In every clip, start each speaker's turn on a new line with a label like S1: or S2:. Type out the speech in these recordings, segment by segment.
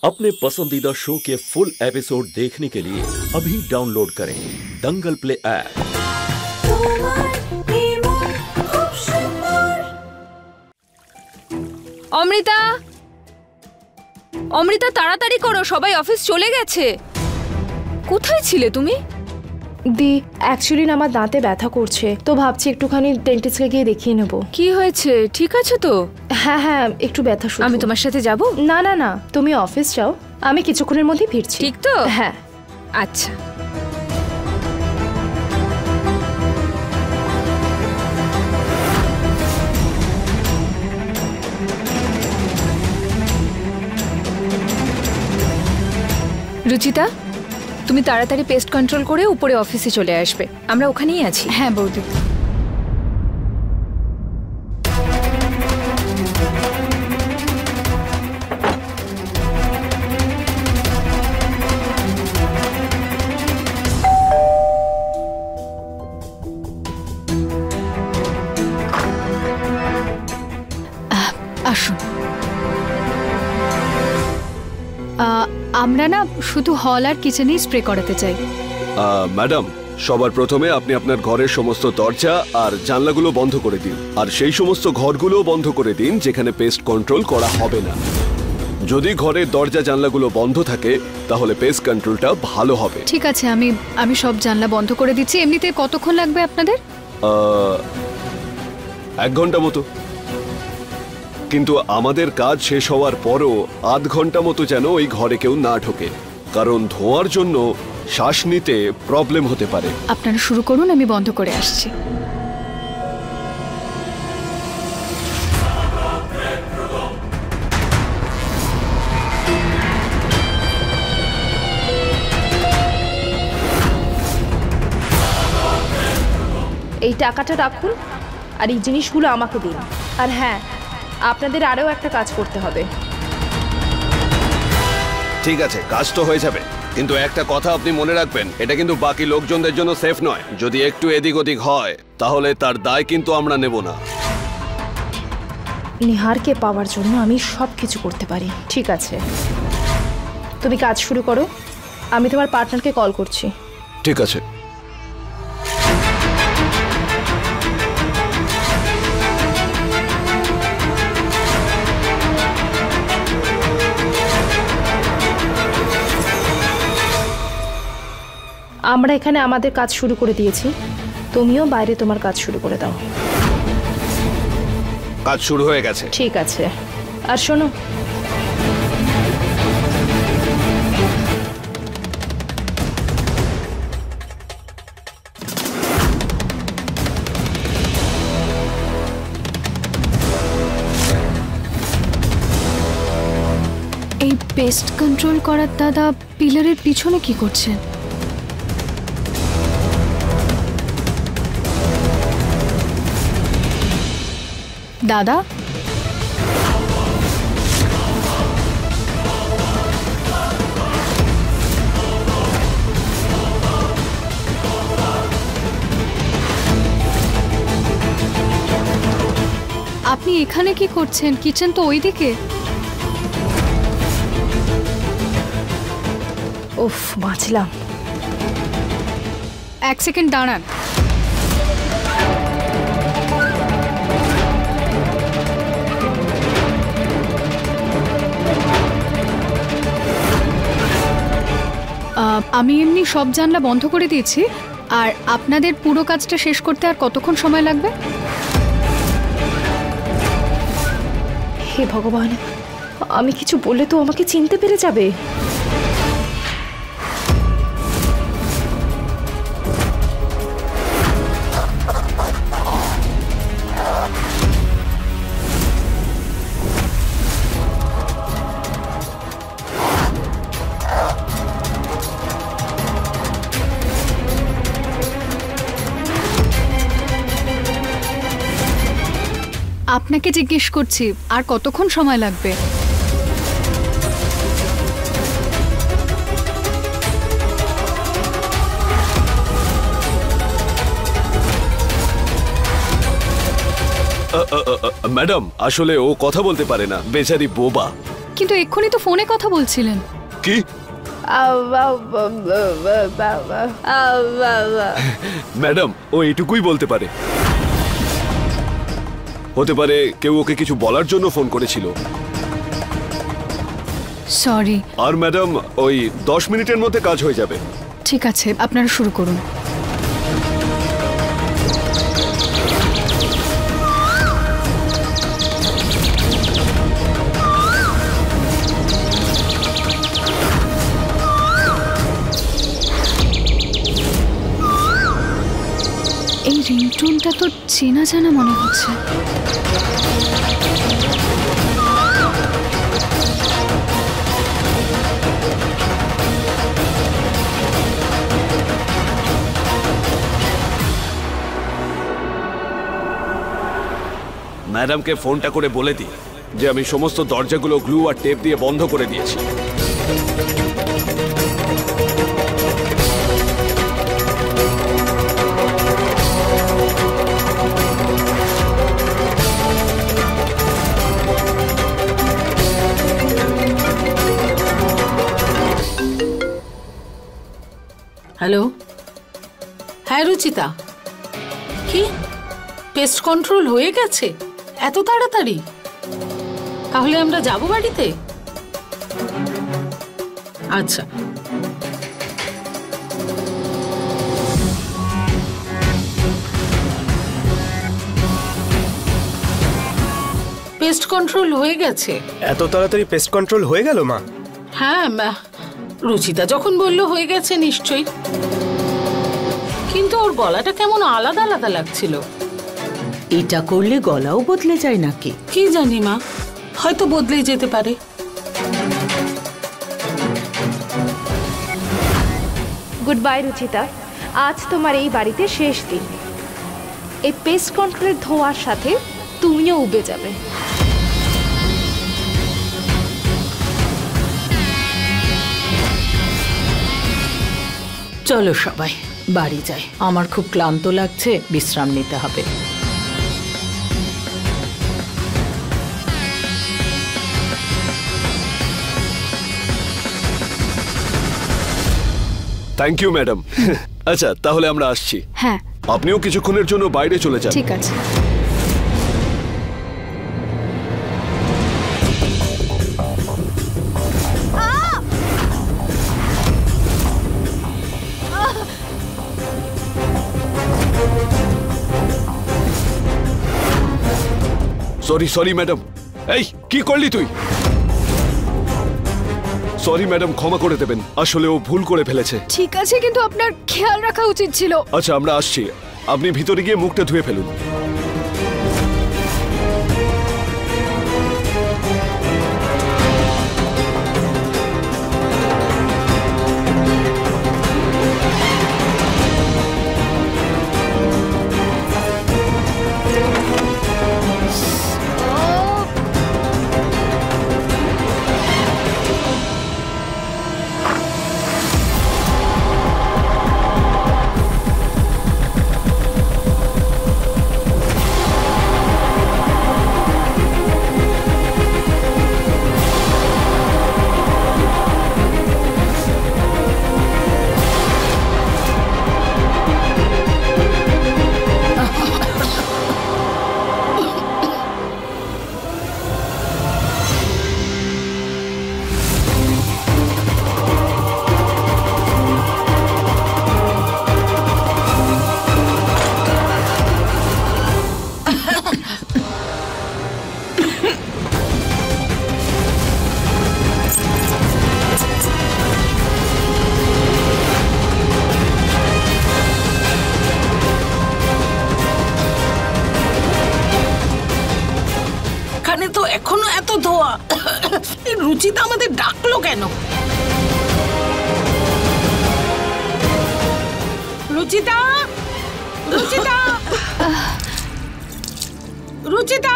S1: अपने पसंदीदा शो के फुल एपिसोड देखने के लिए अभी डाउनलोड करें दंगल प्ले ऐप।
S2: অমৃতা, অমৃতা তাড়াতাড়ি করো, সবাই অফিস চলে গেছে। কোথায় ছিলে তুমি?
S3: দি, অ্যাকচুয়ালি না আমার দাঁতে ব্যথা করছে, তো ভাবছি একটুখানি ডেন্টিস্টকে গিয়ে দেখিয়ে নেব।
S2: কি হয়েছে, ঠিক আছে তো?
S3: হ্যাঁ হ্যাঁ, একটু ব্যথা শুধু।
S2: আমি তোমার সাথে যাব?
S3: না না না, তুমি অফিস যাও, আমি কিছুক্ষণের মধ্যে ফিরছি।
S2: ঠিক তো?
S3: হ্যাঁ।
S2: আচ্ছা। রুচিতা, তুমি তাড়াতাড়ি পেস্ট কন্ট্রোল করে উপরে অফিসে চলে আসবে, আমরা ওখানেই আছি।
S4: হ্যাঁ বৌদি। আসুন। আমরা না শুধু হল আর কিচেনেই স্প্রে করাতে চাই।
S5: ম্যাডাম, সবার প্রথমে আপনি আপনার ঘরের সমস্ত দরজা আর জানলাগুলো বন্ধ করে দিন, আর সেই সমস্ত ঘরগুলো বন্ধ করে দিন যেখানে পেস্ট কন্ট্রোল করা হবে না। যদি ঘরের দরজা জানলাগুলো বন্ধ থাকে তাহলে পেস্ট কন্ট্রোলটা ভালো হবে।
S4: ঠিক আছে, আমি সব জানলা বন্ধ করে দিচ্ছি। এমনিতে কতক্ষণ লাগবে আপনাদের?
S5: 1 ঘন্টা মতো, কিন্তু আমাদের কাজ শেষ হওয়ার পরও আধ ঘন্টা মতো যেন ওই ঘরে কেউ না ঢোকে, কারণ ধোঁয়ার জন্য শ্বাস নিতে প্রবলেম হতে পারে।
S4: আপনারা শুরু করুন, আমি বন্ধ করে আসছি।
S3: এই টাকাটা রাখুন আর এই জিনিসগুলো আমাকে দিন। আর হ্যাঁ, আপনাদের আরও একটা কাজ করতে হবে।
S5: ঠিক আছে, কাজ তো হয়ে যাবে, কিন্তু একটা কথা আপনি মনে রাখবেন, এটা কিন্তু বাকি লোকজনদের জন্য সেফ নয়। যদি একটু এদিক ওদিক হয় তাহলে তার দায় কিন্তু আমরা নেব না।
S3: নিহারকে পাওয়ার জন্য আমি সব কিছু করতে পারি। ঠিক আছে, তুমি কাজ শুরু করো, আমি তোমার পার্টনারকে কল করছি।
S5: ঠিক আছে।
S3: আমরা এখানে আমাদের কাজ শুরু করে দিয়েছি, তুমিও বাইরে তোমার কাজ শুরু করে দাও।
S5: কাজ শুরু হয়ে গেছে।
S3: ঠিক আছে, আর শোনো,
S4: এই পেস্ট কন্ট্রোল করার দাদা পিলারের পিছনে কি করছেন? দাদা, আপনি এখানে কি করছেন? কিচেন তো ওইদিকে।
S3: উফ, বাঁচলাম।
S4: 1 সেকেন্ড দাঁড়ান। আমি এমনি সব জানলা বন্ধ করে দিয়েছি। আর আপনাদের পুরো কাজটা শেষ করতে আর কতক্ষণ সময় লাগবে?
S3: হে ভগবান, আমি কিছু বললে তো আমাকে চিনতে পেরে যাবে।
S4: আপনাকে জিজ্ঞেস করছি, আর কতক্ষণ সময় লাগবে?
S5: ম্যাডাম, আসলে ও কথা বলতে পারে না, বেচারি বোবা।
S4: কিন্তু এক্ষুনি তো ফোনে কথা বলছিলেন।
S5: কি? ম্যাডাম, ও এটুকুই বলতে পারে। হতে পারে কেউ ওকে কিছু বলার জন্য ফোন করেছিল।
S4: সরি।
S5: আর ম্যাডাম, ওই 10 মিনিটের মধ্যে কাজ হয়ে যাবে।
S4: ঠিক আছে, আপনারা শুরু করুন। এই রিংটোনটা তো চেনা জানা মনে হচ্ছে।
S5: ম্যাডামকে ফোনটা করে বলে দিই যে আমি সমস্ত দরজাগুলো গ্লু আর টেপ দিয়ে বন্ধ করে দিয়েছি।
S6: হ্যালো, হ্যাঁ রুচিতা, কি পেস্ট কন্ট্রোল হয়ে গেছে এত তাড়াতাড়ি? তাহলে আমরা যাব বাড়িতে? আচ্ছা, পেস্ট কন্ট্রোল হয়ে গেছে।
S7: এত তাড়াতাড়ি পেস্ট কন্ট্রোল হয়ে গেল মা?
S6: হ্যাঁ, রুচিতা যখন বললো হয়ে গেছে নিশ্চয়ই, কিন্তু ওর গলাটা কেমন আলাদা আলাদা লাগছিল।
S8: এটা করলে গলাও বদলে যায় নাকি?
S6: কি জানি মা, হয়তো বদলে যেতে পারে।
S3: গুড বাই রুচিতা, আজ তোমার এই বাড়িতে শেষ দিন। এই পেস্ট কন্ট্রোলের ধোঁয়ার সাথে তুমিও উবে যাবে।
S8: চলো সবাই বাড়ি যাই, আমার খুব ক্লান্ত লাগছে, বিশ্রাম নিতে হবে।
S5: Thank you madam. আচ্ছা, তাহলে আমরা আসছি।
S4: হ্যাঁ,
S5: আপনিও কিছুক্ষণের জন্য বাইরে চলে যান।
S4: ঠিক আছে।
S5: Sorry sorry madam. এই কি করলি তুই? সরি ম্যাডাম, ক্ষমা করে দেবেন, আসলে ও ভুল করে ফেলেছে।
S4: ঠিক আছে, কিন্তু আপনার খেয়াল রাখা উচিত ছিল।
S5: আচ্ছা, আমরা আসছি, আপনি ভিতরে গিয়ে মুখটা ধুয়ে ফেলুন।
S6: তো এখনো এত ধোয়া, রুচিতা আমাদের ডাকলো কেন? রুচিতা, রুচিতা, রুচিতা।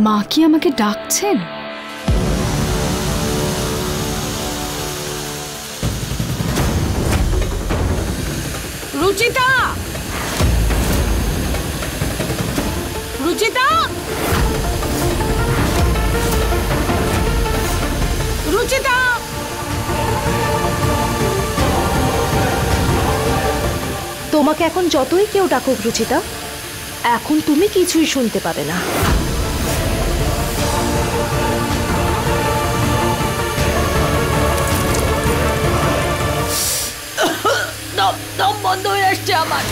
S4: মা কি আমাকে ডাকছেন?
S6: রুচিতা। রুচিতা, রুচিতা,
S3: তোমাকে এখন যতই কেউ ডাকুক রুচিতা, এখন তুমি কিছুই শুনতে পাবে না।
S6: দম বন্ধ হয়ে আসছে আমার।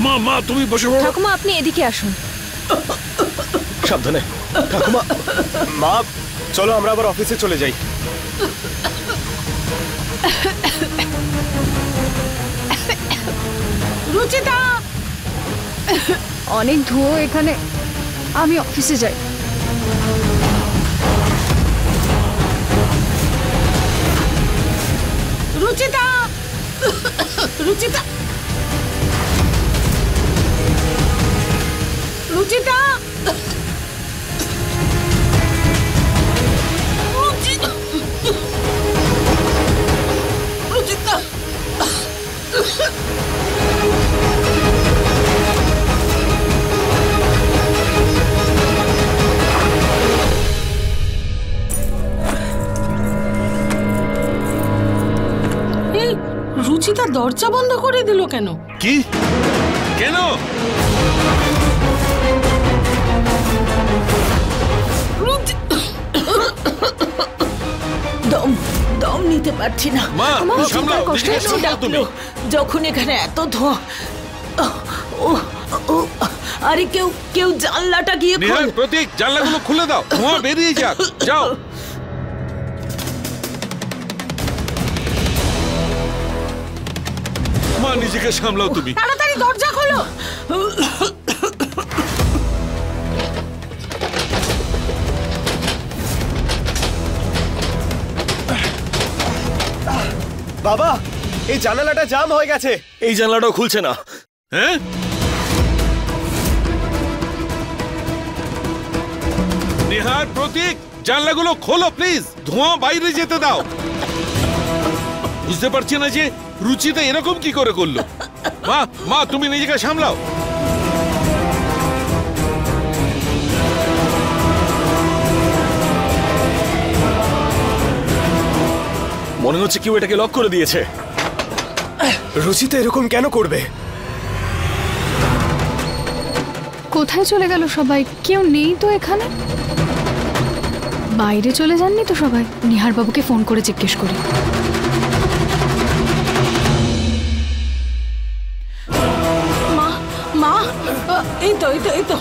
S9: মা মা তুমি বসে পড়ো।
S2: ঠাকুমা আপনি এদিকে আসুন।
S7: সাবধানে ঠাকুমা। মা চলো আমরা আবার অফিসে চলে যাই।
S6: রুচিতা,
S4: অনেক ধুয়ো এখানে, আমি অফিসে যাই।
S6: রুচিতা, রুচিতা, রুচিতা, রুচিতা, এই রুচিতা দরজা বন্ধ করে দিল কেন?
S9: কি কেন?
S6: দম দম নিতে পারছি না।
S9: মা সামলাও,
S2: কষ্ট
S9: নিজেকে
S2: হচ্ছে,
S9: সামলাও তুমি।
S6: যখন এখানে এত ধোঁয়া, আরে কেউ কেউ জানলাটা গিয়ে
S9: নিহার, প্রতীক জানলাগুলো খুলে দাও, ধোঁয়া বেরিয়ে যাক। যাও। মা নিজেকে সামলাও তুমি।
S6: তাড়াতাড়ি দরজা খোলো।
S7: বাবা এই জানালাটা জাম হয়ে গেছে। এই জানালাটাও খুলছে না।
S9: হ্যাঁ, নিহার, প্রতীক জানলাগুলো খোলো প্লিজ, ধোঁয়া বাইরে যেতে দাও। বুঝতে পারছি না যে রুচিতা এরকম কি করে করলো। মা মা তুমি নিজেকে সামলাও।
S7: মনে হচ্ছে কেউ এটাকে লক করে দিয়েছে। রুচিতা এরকম কেন করবে?
S4: কোথায় চলে গেল সবাই? কেউ নেই তো এখানে। বাইরে চলে যাননি তো সবাই? নিহার বাবুকে ফোন করে জিজ্ঞেস করি।
S6: মা মা, এই তো এই তো এই তো।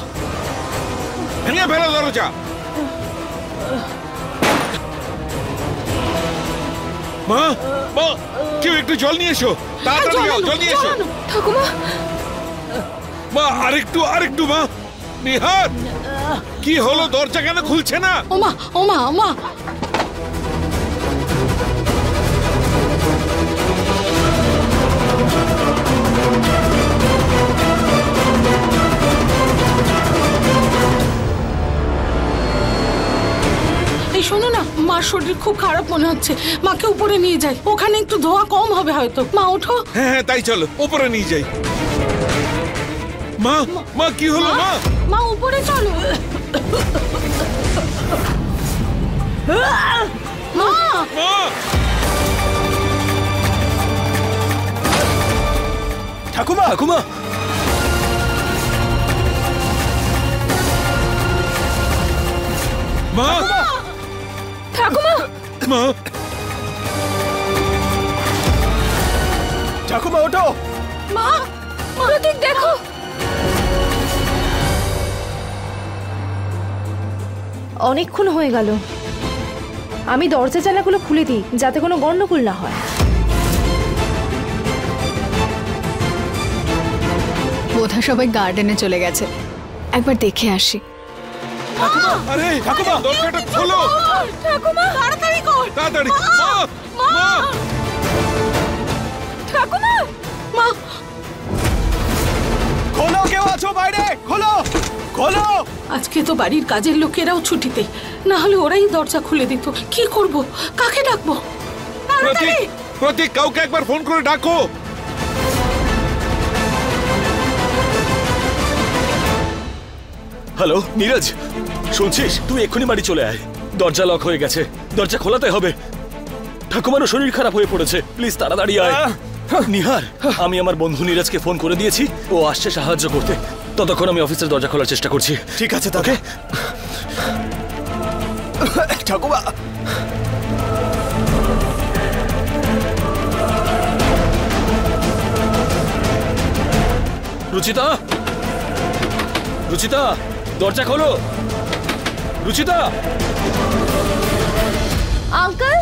S9: ভেঙে ফেলো দরজা। মা মা কেউ একটু জল নিয়ে এসো, তাড়াতাড়ি যাও, জল নিয়ে এসো।
S2: ঠাকুমা,
S9: মা আরেকটু আরেকটু। মা নিহার, কি হলো? দরজা কেন খুলছে না?
S6: ওমা ওমা ওমা, এই শোনো না, মার শরীর খুব খারাপ মনে হচ্ছে। মাকে উপরে নিয়ে যাই, ওখানে একটু ধোঁয়া কম হবে হয়তো। মা ওঠো।
S9: হ্যাঁ হ্যাঁ তাই চলো, উপরে নিয়ে যাই। মা মা কি হলো? মা
S6: মা উপরে চলো। মা
S9: মা
S7: ঠাকুমা ঠাকুমা,
S9: মা
S2: ঠাকুমা,
S9: মা
S7: ঠাকুমা ওঠো।
S6: মা
S2: প্রতীক দেখো।
S3: অনেকক্ষণ হয়ে গেল, আমি দরজা জানালাগুলো খুলে দিই যাতে কোনো গন্ডগোল না হয়।
S4: বোধহয় সবাই গার্ডেনে চলে গেছে, একবার দেখে আসি।
S9: আরে ঠাকুমা দরজাটা খোলো,
S6: ঠাকুমা তাড়াতাড়ি কর।
S9: তাড়াতাড়ি। মা মা
S2: ঠাকুমা,
S6: মা
S7: খোলো, কেউ আছো বাইরে? খোলো খোলো।
S6: আজকে তো বাড়ির কাজের লোকেরাও ছুটিতে, না হলে ওরাই দরজা খুলে দিত। কি করব, কাকে ডাকবো? তাড়াতাড়ি।
S9: প্রতীক প্রতীক কাউকে একবার ফোন করে ডাকো।
S7: হ্যালো নীরজ, শুনছিস? তুই এক্ষুনি বাড়ি চলে আয়। দরজা লক হয়ে গেছে, দরজা খোলাতে হবে। ঠাকুমারও শরীর খারাপ হয়ে পড়েছে, প্লিজ তাড়াতাড়ি আয়। নিহার, আমি আমার বন্ধু নীরজকে ফোন করে দিয়েছি, ও আসছে সাহায্য করতে। ততক্ষণ আমি অফিসের দরজা খোলার চেষ্টা করছি।
S10: ঠিক আছে তোকে। ঠাকুমা,
S7: রুচিতা, রুচিতা, দরজা খোলো। রুচিতা,
S3: আঙ্কেল,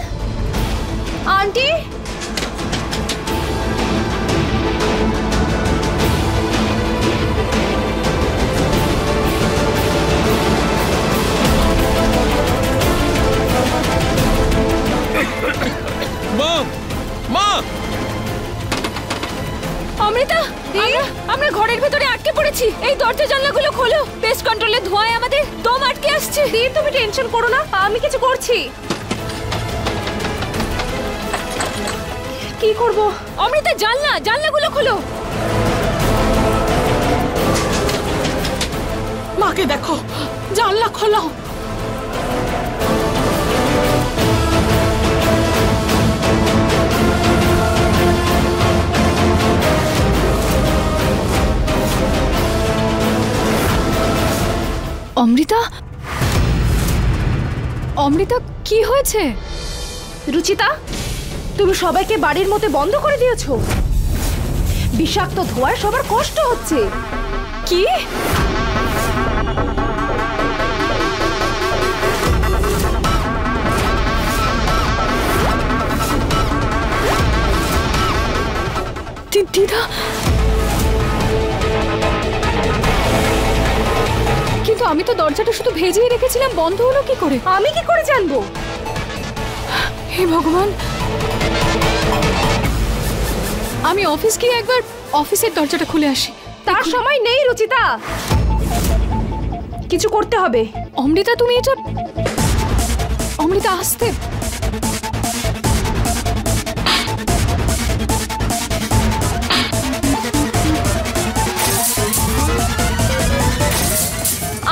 S3: আন্টি,
S9: মা, মা,
S2: অমৃতা, আমরা ঘরের ভেতরে আটকে পড়েছি। এই দরজা জানলাগুলো খোলো, পেস্ট কন্ট্রোলের ধোঁয়ায় আমাদের দম আটকে আসছে।
S3: দি তুমি টেনশন করো না, আমি কিছু করছি। কি করব?
S2: অমৃতা, জানলাগুলো খোলো।
S6: মাকে দেখো, জানলা খোলো।
S4: অমৃতা, অমৃতা কি হয়েছে?
S3: রুচিতা, তুমি সবাইকে বাড়ির মধ্যে বন্ধ করে দিয়েছো। বিষাক্ত ধোঁয়ায় সবার কষ্ট হচ্ছে।
S2: কি? দিদা,
S4: কিন্তু আমি তো দরজাটা শুধু ভেজিয়ে রেখেছিলাম, বন্ধ হলো কি করে?
S3: আমি কি করে জানবো?
S4: হে ভগবান, আমি অফিস গিয়ে একবার অফিসের দরজাটা খুলে আসি।
S3: তার সময় নেই রুচিতা, কিছু করতে হবে।
S4: অমৃতা, তুমি এটা, অমৃতা আসতে।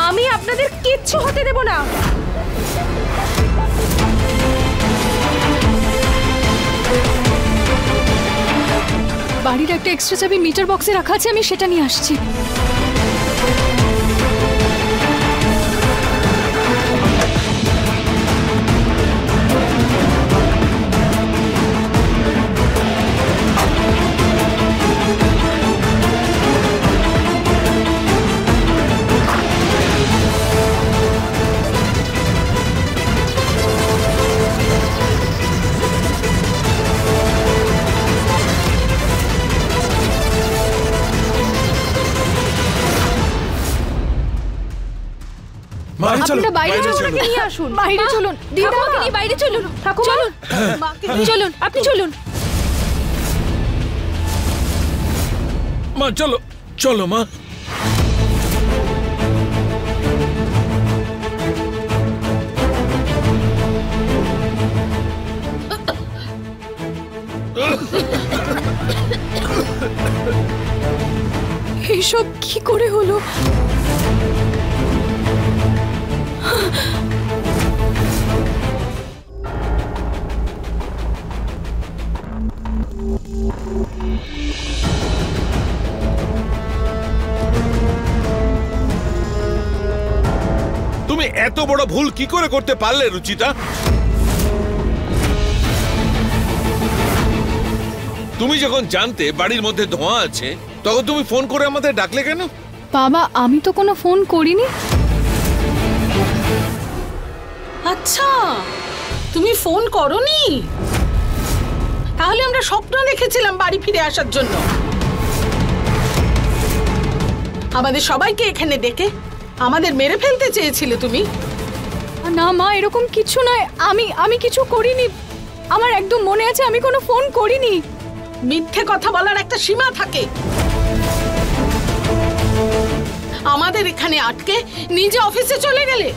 S3: আমি আপনাদের কিচ্ছু হতে দেব না।
S4: বাড়ির একটা এক্সট্রা চাবি মিটার বক্সে রাখা আছে, আমি সেটা নিয়ে আসছি। আপনারা বাইরে চলুন,
S3: নিয়ে আসুন।
S4: বাইরে চলুন দিদা,
S2: আমাকে নিয়ে বাইরে চলুন। চলুন, চলুন, আপনি চলুন।
S9: মা চলো, চলো মা।
S4: এইসব কি করে হলো?
S9: তুমি এত বড় ভুল কি করে করতে পারলে রুচিতা? তুমি যখন জানতে বাড়ির মধ্যে ধোঁয়া আছে, তখন তুমি ফোন করে আমাদের ডাকলে কেন?
S4: বাবা, আমি তো কোনো ফোন করিনি।
S6: আচ্ছা, তুমি ফোন করোনি? তাহলে আমরা স্বপ্ন দেখেছিলাম বাড়ি ফিরে আসার জন্য। আমাদের সবাইকে এখানে ডেকে আমাদের মেরে ফেলতে চেয়েছিলে তুমি?
S4: না মা, এরকম কিছু নয়। আমি কিছু করিনি। আমার একদম মনে আছে আমি কোনো ফোন করিনি।
S6: মিথ্যে কথা বলার একটা সীমা থাকে। আমাদের এখানে আটকে নিজে অফিসে চলে গেলে।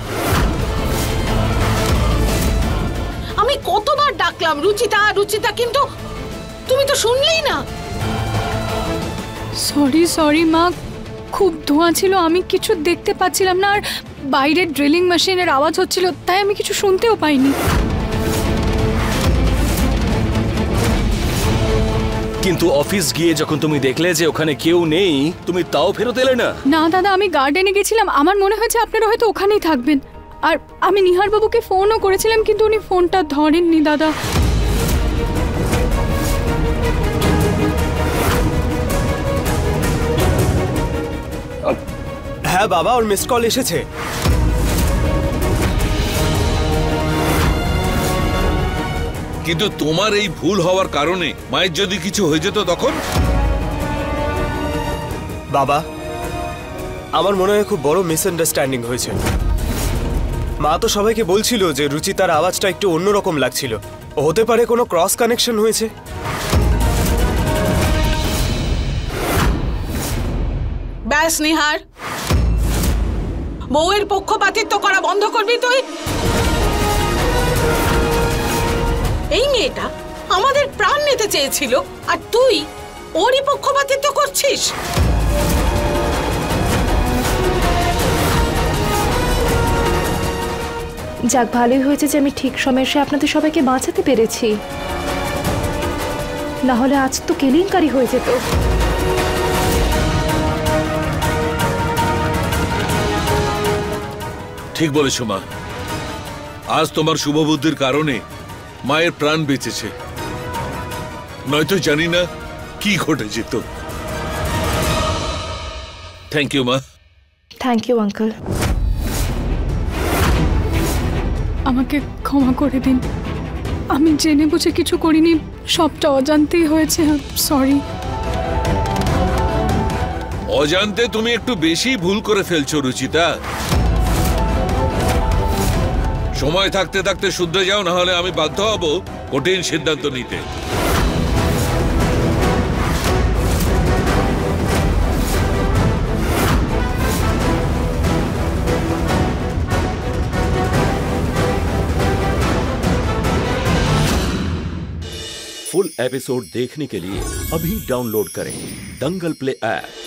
S6: আমি কতবার ডাকলাম রুচিতা রুচিতা, কিন্তু তুমি তো শুনলেই না।
S4: সরি মা, খুব ধোঁয়া ছিল, আমি কিছু দেখতে পাচ্ছিলাম না, আর বাইরে ড্রিলিং মেশিনের আওয়াজ হচ্ছিল, তাই আমি কিছু শুনতেও পাইনি।
S7: কিন্তু অফিস গিয়ে যখন তুমি দেখলে যে ওখানে কেউ নেই, তুমি তাও ফেরত এলে না?
S4: না দাদা, আমি গার্ডেনে গেছিলাম, আমার মনে হয়েছে আপনারা হয়তো ওখানেই থাকবেন। আর আমি নিহার বাবুকে ফোনও করেছিলাম, কিন্তু উনি ফোনটা ধরেননি দাদা।
S10: হ্যাঁ বাবা, ওর মিসড কল এসেছে।
S9: কিন্তু তোমার এই ভুল হওয়ার কারণে মায়ের যদি কিছু হয়ে যেত তখন?
S10: বাবা, আমার মনে হয় খুব বড় মিসআন্ডারস্ট্যান্ডিং হয়েছে। মা তো সবাইকে বলছিল যে রুচিতার আওয়াজটা একটু অন্যরকম লাগছিল। হতে পারে কোনো ক্রস কানেকশন হয়েছে।
S6: ব্যাস নিহার, বউয়ের পক্ষপাতিত্ব করা বন্ধ করবি তুই। এই মেয়েটা আমাদের প্রাণ নিতে চেয়েছিল, আর তুই ওরই পক্ষপাতিত্ব করছিস।
S3: যাক, ভালোই হয়েছে যে আমি ঠিক সময়ে এসে আপনাদের সবাইকে বাঁচাতে পেরেছি, না হলে আজ তো কেলেঙ্কারি হয়ে যেত।
S9: ঠিক বলেছো মা, আজ তোমার শুভবুদ্ধির কারণে মায়ের প্রাণ বেঁচেছে, নয়তো জানি না কি ঘটে যেত। থ্যাংক ইউ মা।
S3: Thank you uncle.
S4: আমাকে ক্ষমা করে দিন, আমি জেনে বুঝে কিছু করিনি, সবটা অজান্তেই হয়েছে। সরি।
S9: অজান্তে তুমি একটু বেশি ভুল করে ফেলছো রুচিতা। সময় থাকতে থাকতে শুধরে যাও, না হলে আমি বাধ্য হব কঠিন সিদ্ধান্ত নিতে।
S1: फुल एपिसोड देखने के लिए अभी डाउनलोड करें दंगल प्ले ऐप।